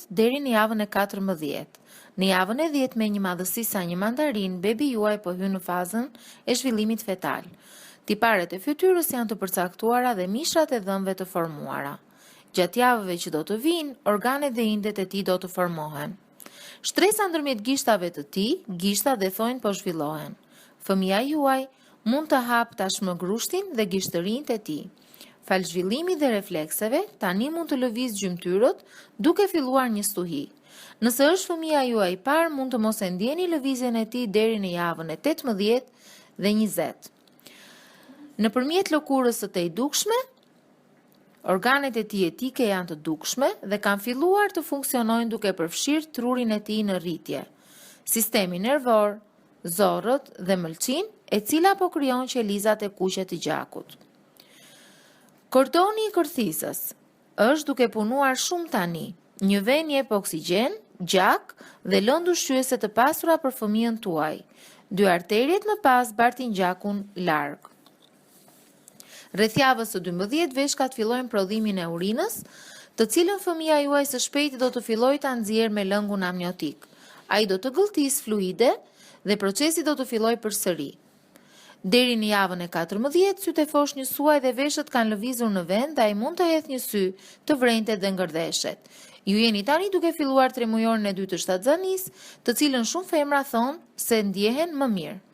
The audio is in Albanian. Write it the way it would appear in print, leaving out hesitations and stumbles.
deri në javën e 14. Në javën e 10 me një madhësi sa një mandarin, bebi juaj po hyn në fazën e zhvillimit fetal. Tiparet e fytyrës janë të përcaktuara dhe mishrat e dhëmbëve të formuara. Gjatë javëve që do të vinë, organet dhe indet e tij do të formohen. Shtresa ndërmjet gishtave të tij, gishtat dhe thonjt po zhvillohen. Fëmia juaj mund të hap tashmë grushtin dhe gishtërinë e tij. Fal zhvillimit dhe reflekseve, tani mund të lëviz gjymtyrët duke filluar një stuhi. Nëse është fëmia juaj i parë, mund të mos e ndjeni lëvizjen e tij deri në javën e 18 dhe 20. Nëpërmjet lëkurës së tej dukshme, organet e tij etike janë të dukshme dhe kanë filluar të funksionojnë duke përfshirë trurin e tij në rritje. Sistemi nervor, zorrët dhe mëlçin, e cila po krijon qelizat e kuqe të gjakut. Kordoni i kërthisës është duke punuar shumë tani. Një ven jep oksigjen, gjak dhe lëndë ushqyese të pasura për fëmijën tuaj. Dy arteriet më pas bartin gjakun larg. Rreth javës së 12 veshkat fillojnë prodhimin e urinës, të cilën fëmia juaj së shpejti do të fillojë ta nxjerrë me lëngun amniotik. Ai do të gëlltisë fluide dhe procesi do të fillojë përsëri. Deri në javën e 14, sytë e fosh njësuaj dhe veshët kanë lëvizur në vend dhe ai mund të hedhë një sy, të vrenjtë dhe ngërdeshet. Ju jeni tani duke filluar tremujorin e 2 të shtatzanisë, të cilën shumë femra thonë se ndjehen më mirë.